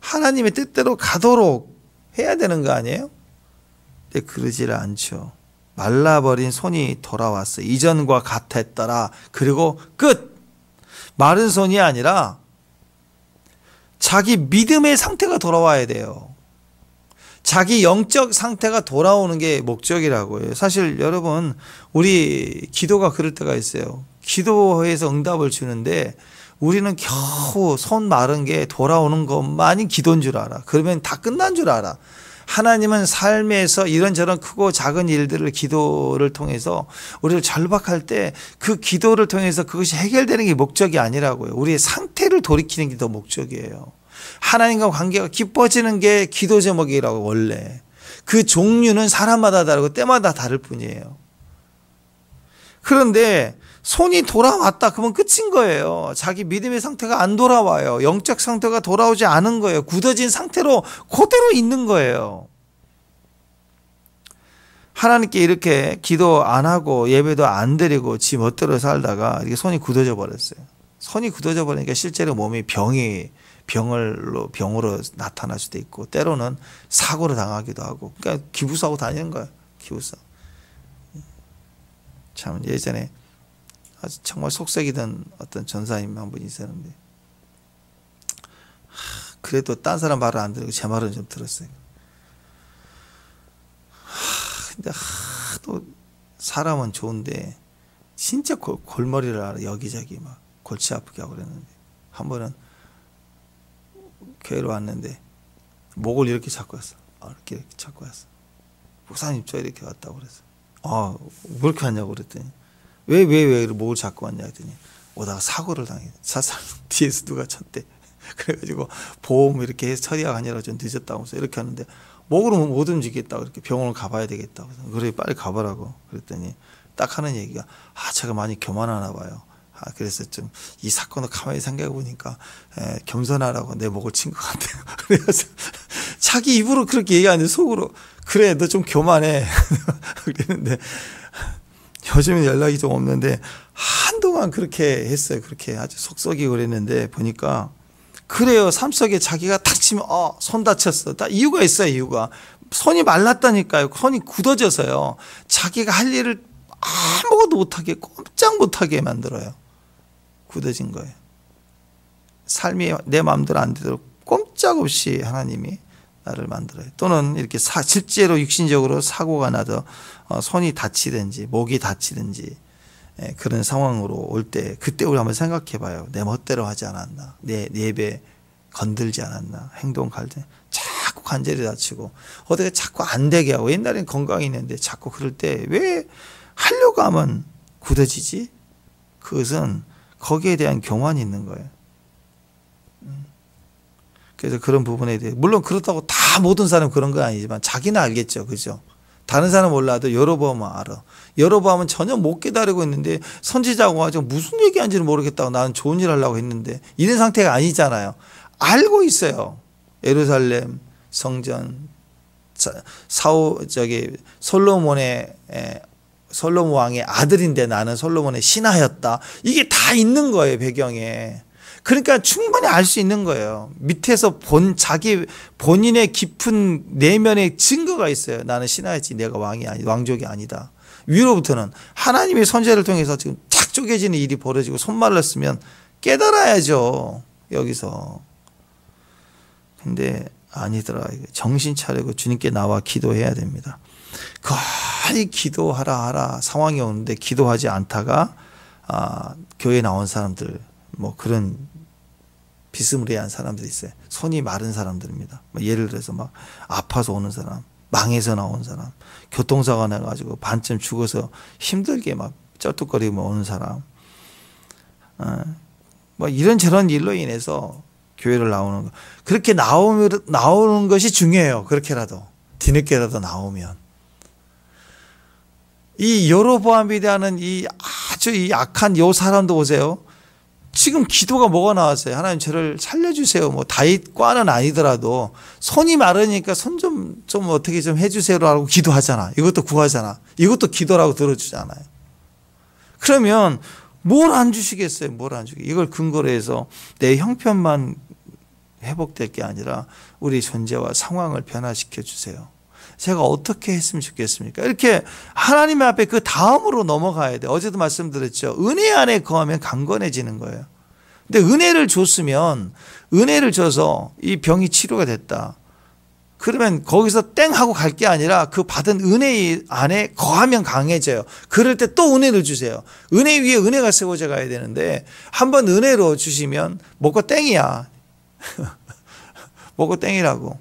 하나님의 뜻대로 가도록 해야 되는 거 아니에요? 근데 그러지를 않죠. 말라버린 손이 돌아왔어요. 이전과 같았더라. 그리고 끝. 마른 손이 아니라 자기 믿음의 상태가 돌아와야 돼요. 자기 영적 상태가 돌아오는 게 목적이라고요. 사실 여러분 우리 기도가 그럴 때가 있어요. 기도해서 응답을 주는데 우리는 겨우 손 마른 게 돌아오는 것만이 기도인 줄 알아. 그러면 다 끝난 줄 알아. 하나님은 삶에서 이런저런 크고 작은 일들을 기도를 통해서 우리를 절박할 때 그 기도를 통해서 그것이 해결되는 게 목적이 아니라고요. 우리의 상태를 돌이키는 게 더 목적이에요. 하나님과 관계가 깊어지는 게 기도 제목이라고 원래. 그 종류는 사람마다 다르고 때마다 다를 뿐이에요. 그런데 손이 돌아왔다 그러면 끝인 거예요. 자기 믿음의 상태가 안 돌아와요. 영적 상태가 돌아오지 않은 거예요. 굳어진 상태로 그대로 있는 거예요. 하나님께 이렇게 기도 안 하고 예배도 안 드리고 지 멋대로 살다가 이렇게 손이 굳어져 버렸어요. 손이 굳어져 버리니까 실제로 몸이 병으로 나타날 수도 있고 때로는 사고를 당하기도 하고 그러니까 기부사고 다니는 거예요. 기부사고. 참 예전에 아주 정말 속썩이던 어떤 전사님 한 분이 있었는데 그래도 딴 사람 말을 안 들고 제 말은 좀 들었어요. 근데 또 사람은 좋은데 진짜 골머리를 알아. 여기저기 막 골치 아프게 하고 그랬는데 한 번은 교회로 왔는데 목을 이렇게 잡고 왔어. 이렇게 잡고 왔어. 목사님 저 이렇게 왔다고 그랬어. 왜 이렇게 왔냐고 그랬더니 왜 목을 잡고 왔냐 했더니 오다가 사고를 당해. 사살 뒤에서 누가 쳤대. 그래가지고 보험 이렇게 해서 처리가 아니라 좀 늦었다고 해서 이렇게 하는데 목으로 못 움직이겠다고 이렇게 병원을 가봐야 되겠다고. 그래 빨리 가보라고 그랬더니 딱 하는 얘기가 제가 많이 교만하나 봐요. 그래서 좀 이 사건을 가만히 생각해 보니까 겸손하라고 내 목을 친 것 같아요. 그래서 자기 입으로 그렇게 얘기하는데 속으로 그래 너 좀 교만해. 그랬는데 요즘은 연락이 좀 없는데 한동안 그렇게 했어요. 그렇게 아주 속썩이고 그랬는데 보니까 그래요. 삶 속에 자기가 탁 치면 손 다쳤어. 다 이유가 있어요. 이유가 손이 말랐다니까요. 손이 굳어져서요. 자기가 할 일을 아무것도 못하게 꼼짝 못하게 만들어요. 굳어진 거예요. 삶이 내 마음대로 안 되도록 꼼짝없이 하나님이 나를 만들어요. 또는 이렇게 실제로 육신적으로 사고가 나도 손이 다치든지 목이 다치든지 그런 상황으로 올 때 그때 우리 한번 생각해 봐요. 내 멋대로 하지 않았나. 내 예배 건들지 않았나. 행동 갈등 자꾸 관절이 다치고 어떻게 자꾸 안 되게 하고 옛날엔 건강이 있는데 자꾸 그럴 때 왜 하려고 하면 굳어지지? 그것은 거기에 대한 교만이 있는 거예요. 그래서 그런 부분에 대해 물론 그렇다고 다 모든 사람 그런 건 아니지만 자기는 알겠죠. 그죠? 다른 사람 몰라도 여러보면 알아. 여러보면 전혀 못 깨달고 있는데 선지자가 와서 무슨 얘기하는지는 모르겠다고 나는 좋은 일 하려고 했는데 이런 상태가 아니잖아요. 알고 있어요. 예루살렘 성전 솔로몬 왕의 아들인데 나는 솔로몬의 신하였다. 이게 다 있는 거예요. 배경에. 그러니까 충분히 알 수 있는 거예요. 밑에서 자기 본인의 깊은 내면의 증거가 있어요. 나는 신하였지 내가 왕족이 아니다. 위로부터는 하나님의 선제를 통해서 지금 착 막 쪼개지는 일이 벌어지고 손 말랐으면 깨달아야죠, 여기서. 근데 아니더라. 정신 차리고 주님께 나와 기도해야 됩니다. 거의 기도하라 하라 상황이 오는데 기도하지 않다가 교회에 나온 사람들, 뭐 그런 비스무리한 사람들이 있어요. 손이 마른 사람들입니다. 예를 들어서 막 아파서 오는 사람, 망해서 나온 사람, 교통사고 나가지고 반쯤 죽어서 힘들게 막 쩔뚝거리며 오는 사람, 뭐 이런저런 일로 인해서 교회를 나오는 거. 그렇게 나오는 것이 중요해요. 그렇게라도 뒤늦게라도 나오면. 이 여로보암이라는 이 아주 이 악한 요 사람도 보세요. 지금 기도가 뭐가 나왔어요? 하나님 저를 살려주세요. 뭐 다윗과는 아니더라도 손이 마르니까 손 좀 어떻게 좀 해주세요라고 기도하잖아. 이것도 구하잖아. 이것도 기도라고 들어주잖아요. 그러면 뭘 안 주시겠어요? 뭘 안 주겠어요? 이걸 근거로 해서 내 형편만 회복될 게 아니라 우리 존재와 상황을 변화시켜 주세요. 제가 어떻게 했으면 좋겠습니까? 이렇게 하나님 앞에 그 다음으로 넘어가야 돼. 어제도 말씀드렸죠. 은혜 안에 거하면 강건해지는 거예요. 근데 은혜를 줬으면, 은혜를 줘서 이 병이 치료가 됐다. 그러면 거기서 땡 하고 갈 게 아니라 그 받은 은혜 안에 거하면 강해져요. 그럴 때 또 은혜를 주세요. 은혜 위에 은혜가 세워져 가야 되는데 한번 은혜로 주시면 먹고 땡이야. 먹고 땡이라고.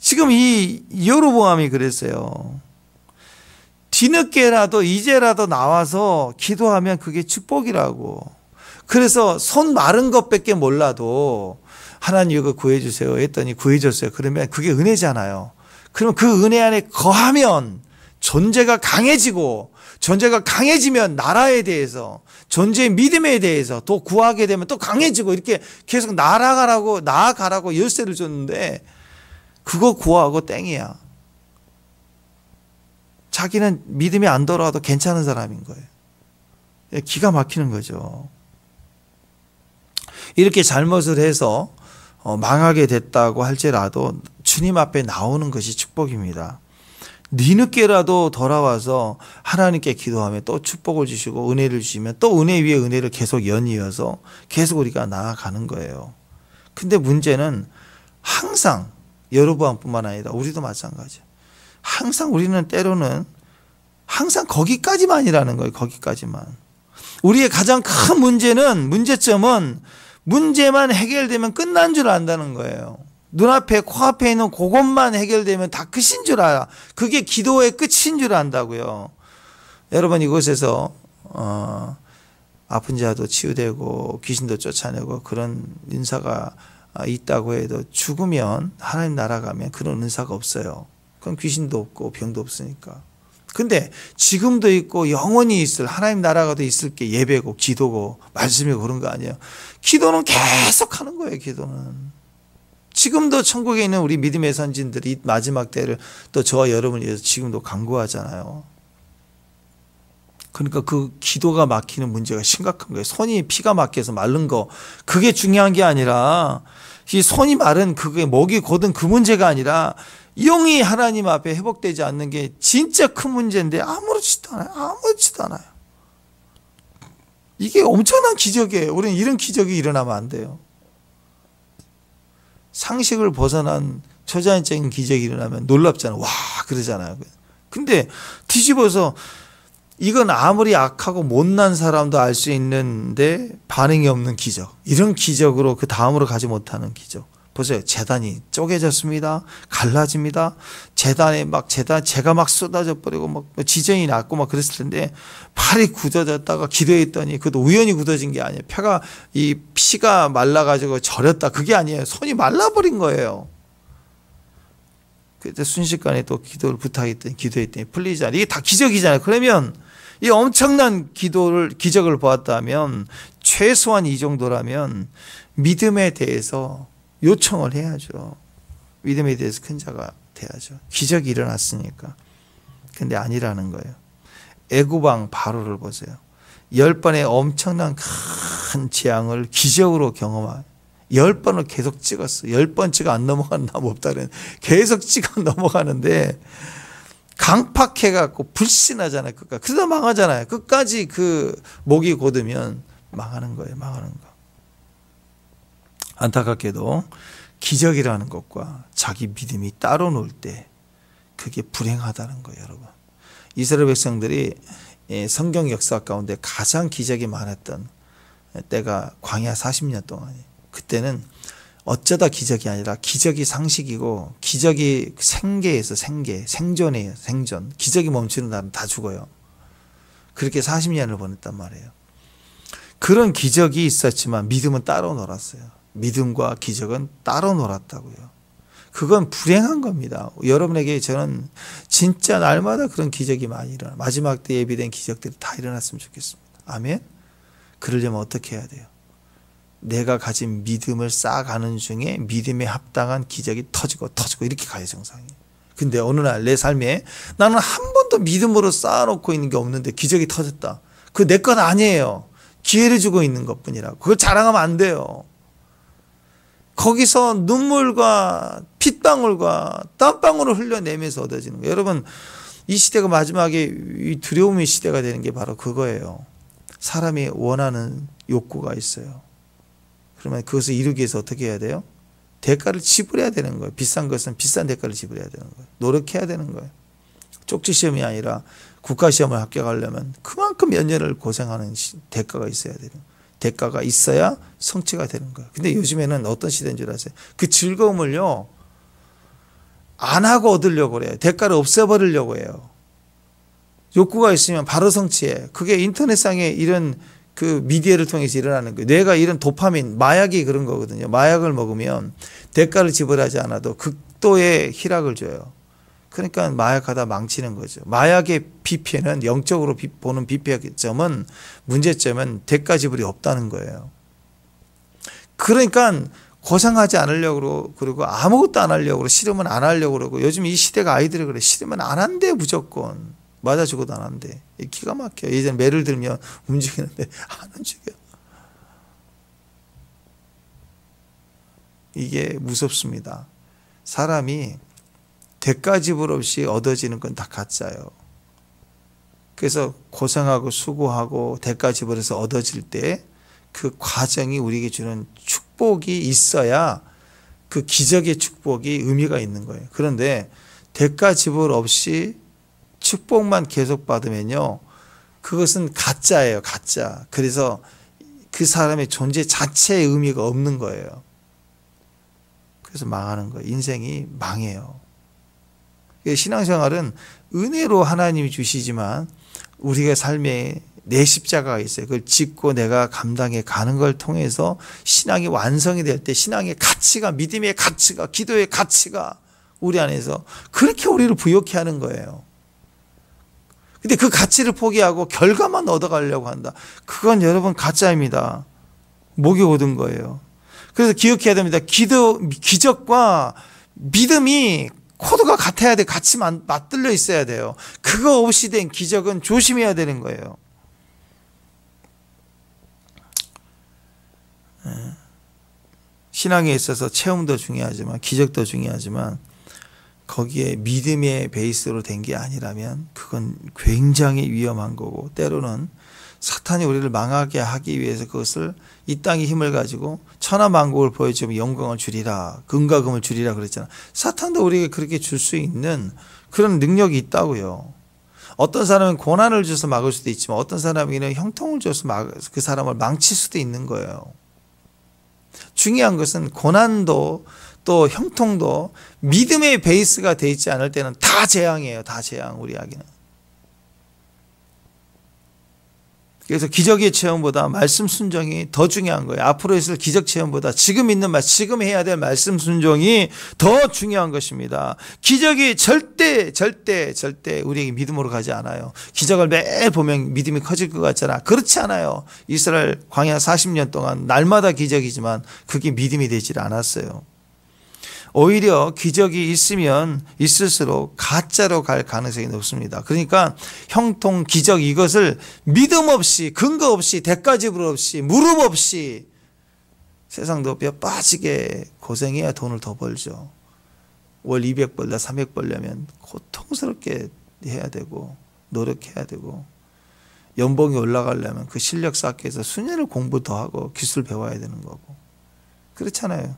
지금 이 여로보암이 그랬어요. 뒤늦게라도 이제라도 나와서 기도하면 그게 축복이라고. 그래서 손 마른 것밖에 몰라도 하나님 이거 구해주세요 했더니 구해줬어요. 그러면 그게 은혜잖아요. 그럼 그 은혜 안에 거하면 존재가 강해지고, 존재가 강해지면 나라에 대해서, 존재의 믿음에 대해서 또 구하게 되면 또 강해지고, 이렇게 계속 나아가라고 열쇠를 줬는데 그거 구하고 땡이야. 자기는 믿음이 안 돌아와도 괜찮은 사람인 거예요. 기가 막히는 거죠. 이렇게 잘못을 해서 망하게 됐다고 할지라도 주님 앞에 나오는 것이 축복입니다. 뒤늦게라도 돌아와서 하나님께 기도하면 또 축복을 주시고 은혜를 주시면 또 은혜 위에 은혜를 계속 연이어서 계속 우리가 나아가는 거예요. 근데 문제는 항상 여로보암뿐만 아니라 우리도 마찬가지예요. 항상 우리는 때로는 항상 거기까지만이라는 거예요. 거기까지만. 우리의 가장 큰 문제점은 문제만 해결되면 끝난 줄 안다는 거예요. 눈앞에 코앞에 있는 그것만 해결되면 다 끝인 줄 알아. 그게 기도의 끝인 줄 안다고요. 여러분 이곳에서 아픈 자도 치유되고 귀신도 쫓아내고 그런 은사가 있다고 해도 죽으면 하나님 나라 가면 그런 은사가 없어요. 그럼 귀신도 없고 병도 없으니까. 근데 지금도 있고 영원히 있을 하나님 나라가 더 있을 게 예배고 기도고 말씀이고 그런 거 아니에요. 기도는 계속 하는 거예요. 기도는. 지금도 천국에 있는 우리 믿음의 선진들이 마지막 때를 또 저와 여러분을 위해서 지금도 간구하잖아요. 그러니까 그 기도가 막히는 문제가 심각한 거예요. 손이 피가 막혀서 마른 거 그게 중요한 게 아니라 이 손이 마른 그게 목이 곧은 그 문제가 아니라 영이 하나님 앞에 회복되지 않는 게 진짜 큰 문제인데 아무렇지도 않아요. 이게 엄청난 기적이에요. 우리는 이런 기적이 일어나면 안 돼요. 상식을 벗어난 초자연적인 기적이 일어나면 놀랍잖아요. 와 그러잖아요. 근데 뒤집어서 이건 아무리 악하고 못난 사람도 알 수 있는데 반응이 없는 기적. 이런 기적으로 그 다음으로 가지 못하는 기적. 보세요. 제단이 쪼개졌습니다. 갈라집니다. 제단에 재가 막 쏟아져 버리고 막 지정이 났고 막 그랬을 텐데 팔이 굳어졌다가 기도했더니 그것도 우연히 굳어진 게 아니에요. 이 피가 말라가지고 절였다. 그게 아니에요. 손이 말라버린 거예요. 그때 순식간에 또 기도를 기도했더니 풀리잖아요. 이게 다 기적이잖아요. 그러면 이 엄청난 기적을 보았다면 최소한 이 정도라면 믿음에 대해서 요청을 해야죠. 믿음에 대해서 큰 자가 돼야죠. 기적이 일어났으니까. 근데 아니라는 거예요. 애굽왕 바로를 보세요. 10번의 엄청난 큰 재앙을 기적으로 경험한 10번을 계속 찍었어. 10번 찍어 안 넘어가는 남 없다는 계속 찍어 넘어가는데 강팍해갖고 불신하잖아요. 끝까지. 그러다 망하잖아요. 끝까지 그 목이 곧으면 망하는 거예요. 망하는 거. 안타깝게도 기적이라는 것과 자기 믿음이 따로 놀 때 그게 불행하다는 거예요, 여러분. 이스라엘 백성들이 성경 역사 가운데 가장 기적이 많았던 때가 광야 40년 동안이에요. 그때는 어쩌다 기적이 아니라 기적이 상식이고 기적이 생계에서 생존이에요. 생존. 기적이 멈추는 날은 다 죽어요. 그렇게 40년을 보냈단 말이에요. 그런 기적이 있었지만 믿음은 따로 놀았어요. 믿음과 기적은 따로 놀았다고요. 그건 불행한 겁니다. 여러분에게 저는 진짜 날마다 그런 기적이 많이 일어나. 마지막 때 예비된 기적들이 다 일어났으면 좋겠습니다. 아멘? 그러려면 어떻게 해야 돼요? 내가 가진 믿음을 쌓아가는 중에 믿음에 합당한 기적이 터지고 이렇게 가야 정상이에요. 근데 어느 날 내 삶에 나는 한 번도 믿음으로 쌓아놓고 있는 게 없는데 기적이 터졌다. 그거 내 건 아니에요. 기회를 주고 있는 것뿐이라고. 그걸 자랑하면 안 돼요. 거기서 눈물과 핏방울과 땀방울을 흘려내면서 얻어지는 거예요. 여러분, 이 시대가 마지막에 이 두려움의 시대가 되는 게 바로 그거예요. 사람이 원하는 욕구가 있어요. 그러면 그것을 이루기 위해서 어떻게 해야 돼요? 대가를 지불해야 되는 거예요. 비싼 것은 비싼 대가를 지불해야 되는 거예요. 노력해야 되는 거예요. 쪽지 시험이 아니라 국가 시험을 합격하려면 그만큼 몇 년을 고생하는 대가가 있어야 되는 거예요. 대가가 있어야 성취가 되는 거예요. 근데 요즘에는 어떤 시대인 줄 아세요? 그 즐거움을요, 안 하고 얻으려고 그래요. 대가를 없애버리려고 해요. 욕구가 있으면 바로 성취해. 그게 인터넷상에 이런 그 미디어를 통해서 일어나는 거예요. 뇌가 이런 도파민, 마약이 그런 거거든요. 마약을 먹으면 대가를 지불하지 않아도 극도의 희락을 줘요. 그러니까 마약하다 망치는 거죠. 마약의 비폐는 영적으로 보는 비폐점은 문제점은 대가 지불이 없다는 거예요. 그러니까 고생하지 않으려고 그러고 아무것도 안 하려고 그러고 싫으면 안 하려고 그러고 요즘 이 시대가 아이들이 그래. 싫으면 안 한대 무조건. 맞아 죽어도 안 한대. 기가 막혀요. 예전에 매를 들면 움직이는데 안 움직여. 이게 무섭습니다. 사람이 대가 지불 없이 얻어지는 건 다 가짜예요. 그래서 고생하고 수고하고 대가 지불해서 얻어질 때 그 과정이 우리에게 주는 축복이 있어야 그 기적의 축복이 의미가 있는 거예요. 그런데 대가 지불 없이 축복만 계속 받으면요, 그것은 가짜예요. 가짜. 그래서 그 사람의 존재 자체의 의미가 없는 거예요. 그래서 망하는 거예요. 인생이 망해요. 신앙생활은 은혜로 하나님이 주시지만 우리가 삶에 내 십자가가 있어요. 그걸 짚고 내가 감당해 가는 걸 통해서 신앙이 완성이 될 때 신앙의 가치가, 믿음의 가치가, 기도의 가치가 우리 안에서 그렇게 우리를 부욕해 하는 거예요. 근데 그 가치를 포기하고 결과만 얻어가려고 한다. 그건 여러분 가짜입니다. 목이 오든 거예요. 그래서 기억해야 됩니다. 기적과 믿음이 코드가 같아야 돼. 같이 맞들려 있어야 돼요. 그거 없이 된 기적은 조심해야 되는 거예요. 신앙에 있어서 체험도 중요하지만 기적도 중요하지만 거기에 믿음의 베이스로 된 게 아니라면 그건 굉장히 위험한 거고 때로는 사탄이 우리를 망하게 하기 위해서 그것을 이 땅의 힘을 가지고 천하만국을 보여주면 영광을 주리라, 금과 금을 주리라 그랬잖아. 사탄도 우리에게 그렇게 줄 수 있는 그런 능력이 있다고요. 어떤 사람은 고난을 줘서 막을 수도 있지만 어떤 사람에게는 형통을 줘서 그 사람을 망칠 수도 있는 거예요. 중요한 것은 고난도 또 형통도 믿음의 베이스가 돼 있지 않을 때는 다 재앙이에요. 다 재앙, 우리에게는. 그래서 기적의 체험보다 말씀 순종이 더 중요한 거예요. 앞으로 있을 기적 체험보다 지금 있는 지금 해야 될 말씀 순종이 더 중요한 것입니다. 기적이 절대 우리에게 믿음으로 가지 않아요. 기적을 매일 보면 믿음이 커질 것 같잖아. 그렇지 않아요. 이스라엘 광야 40년 동안 날마다 기적이지만 그게 믿음이 되질 않았어요. 오히려 기적이 있으면 있을수록 가짜로 갈 가능성이 높습니다. 그러니까 형통, 기적 이것을 믿음 없이, 근거 없이, 대가 지불 없이, 무릎 없이 세상도 뼈 빠지게 고생해야 돈을 더 벌죠. 월 200 벌다 300 벌려면 고통스럽게 해야 되고 노력해야 되고 연봉이 올라가려면 그 실력 쌓기 위해서 수년을 공부 더 하고 기술 배워야 되는 거고 그렇잖아요.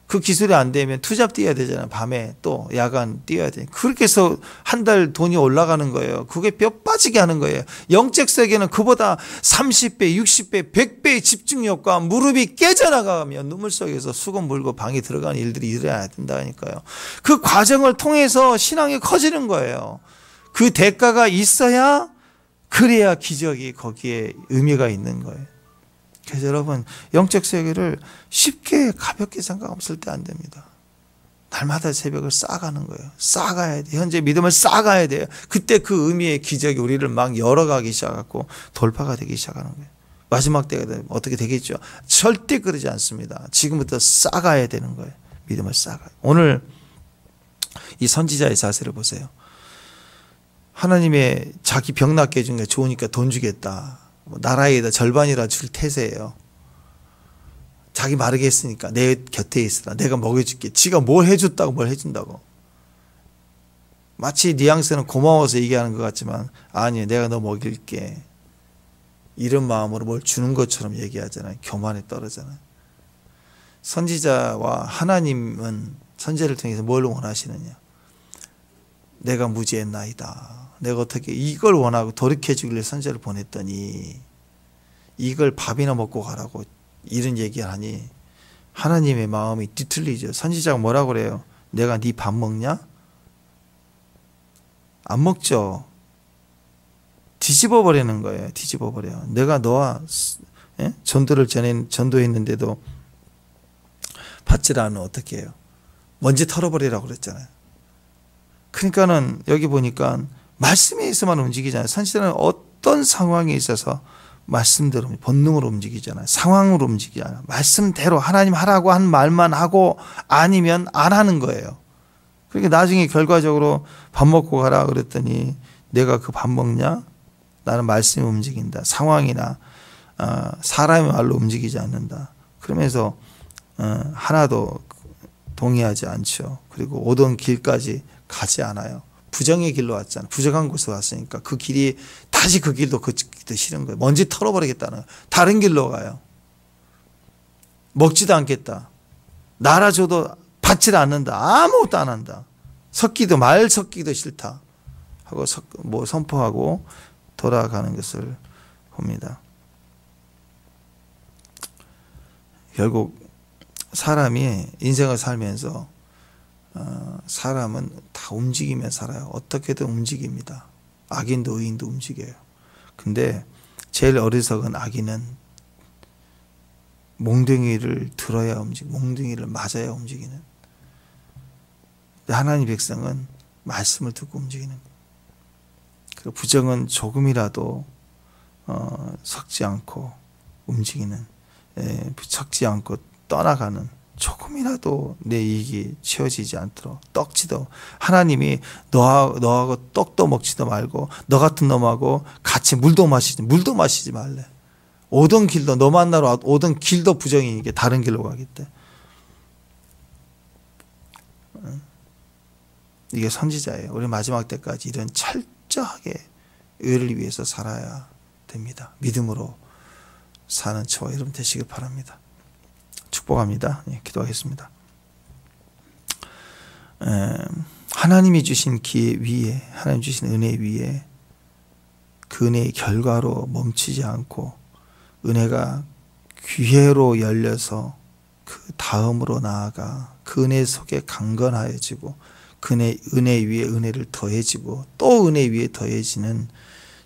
그 기술이 안 되면 투잡 뛰어야 되잖아요. 밤에 또 야간 뛰어야 돼. 그렇게 해서 한 달 돈이 올라가는 거예요. 그게 뼈 빠지게 하는 거예요. 영적 세계는 그보다 30배, 60배, 100배의 집중력과 무릎이 깨져나가며 눈물 속에서 수건 물고 방에 들어가는 일들이 일어나야 된다니까요. 그 과정을 통해서 신앙이 커지는 거예요. 그 대가가 있어야 그래야 기적이 거기에 의미가 있는 거예요. 그래서 여러분 영적 세계를 쉽게 가볍게 생각하면 절대 안 됩니다. 날마다 새벽을 쌓아가는 거예요. 쌓아가야 돼요. 현재 믿음을 쌓아가야 돼요. 그때 그 의미의 기적이 우리를 막 열어가기 시작하고 돌파가 되기 시작하는 거예요. 마지막 때가 되면 어떻게 되겠죠? 절대 그러지 않습니다. 지금부터 쌓아가야 되는 거예요. 믿음을 쌓아가요. 오늘 이 선지자의 자세를 보세요. 하나님의 자기 병 낫게 해준 게 좋으니까 돈 주겠다. 나라에다 절반이라 줄 태세예요. 자기 마르게 했으니까 내 곁에 있으라. 내가 먹여줄게. 지가 뭘 해줬다고 뭘 해준다고. 마치 뉘앙스는 고마워서 얘기하는 것 같지만 아니 내가 너 먹일게. 이런 마음으로 뭘 주는 것처럼 얘기하잖아요. 교만에 떨어잖아요. 선지자와 하나님은 선지자를 통해서 뭘 원하시느냐. 내가 무지했나이다. 내가 어떻게 이걸 원하고 돌이켜주길래 선지자를 보냈더니 이걸 밥이나 먹고 가라고 이런 얘기를 하니 하나님의 마음이 뒤틀리죠. 선지자가 뭐라고 그래요? 내가 네 밥 먹냐? 안 먹죠. 뒤집어 버리는 거예요. 뒤집어 버려요. 내가 너와 전도를 전도했는데도 받지를 않으면 어떻게 해요? 먼지 털어버리라고 그랬잖아요. 그러니까는 여기 보니까 말씀에 있어만 움직이잖아요. 선지자는 어떤 상황에 있어서 말씀대로 본능으로 움직이잖아요. 상황으로 움직이잖아요. 말씀대로 하나님 하라고 한 말만 하고 아니면 안 하는 거예요. 그러니까 나중에 결과적으로 밥 먹고 가라 그랬더니 내가 그 밥 먹냐? 나는 말씀이 움직인다. 상황이나 사람의 말로 움직이지 않는다. 그러면서 하나도 동의하지 않죠. 그리고 오던 길까지 가지 않아요. 부정의 길로 왔잖아요. 부정한 곳에 왔으니까 그 길이 다시 그 길도 걷기도 싫은 거예요. 먼지 털어버리겠다는 거예요. 다른 길로 가요. 먹지도 않겠다. 날아줘도 받지를 않는다. 아무것도 안 한다. 말 섞기도 싫다 하고 선포하고 돌아가는 것을 봅니다. 결국 사람이 인생을 살면서 사람은 다 움직이며 살아요. 어떻게든 움직입니다. 악인도 의인도 움직여요. 근데 제일 어리석은 악인은 몽둥이를 들어야 몽둥이를 맞아야 움직이는. 하나님 백성은 말씀을 듣고 움직이는 거예요. 그리고 부정은 조금이라도 섞지 않고 움직이는, 섞지 않고 떠나가는, 조금이라도 내 이익이 채워지지 않도록 떡지도 하나님이 너하고 떡도 먹지도 말고 너 같은 놈하고 같이 물도 마시지 말래. 오던 길도 너 만나러 오던 길도 부정이니까 다른 길로 가겠대. 이게 선지자예요. 우리 마지막 때까지 이런 철저하게 의를 위해서 살아야 됩니다. 믿음으로 사는 저와 여러분 되시길 바랍니다. 축복합니다. 기도하겠습니다. 하나님이 주신 기회 위에, 하나님 주신 은혜 위에 그 은혜의 결과로 멈추지 않고 은혜가 기회로 열려서 그 다음으로 나아가 그 은혜 속에 강건하여지고 그 은혜 위에 은혜를 더해지고 또 은혜 위에 더해지는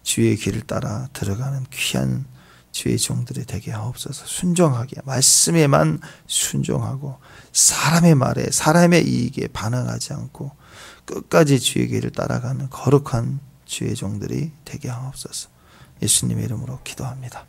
주의 길을 따라 들어가는 귀한 주의 종들이 되게 하옵소서. 순종하게, 말씀에만 순종하고 사람의 말에, 사람의 이익에 반응하지 않고 끝까지 주의 길을 따라가는 거룩한 주의 종들이 되게 하옵소서. 예수님의 이름으로 기도합니다.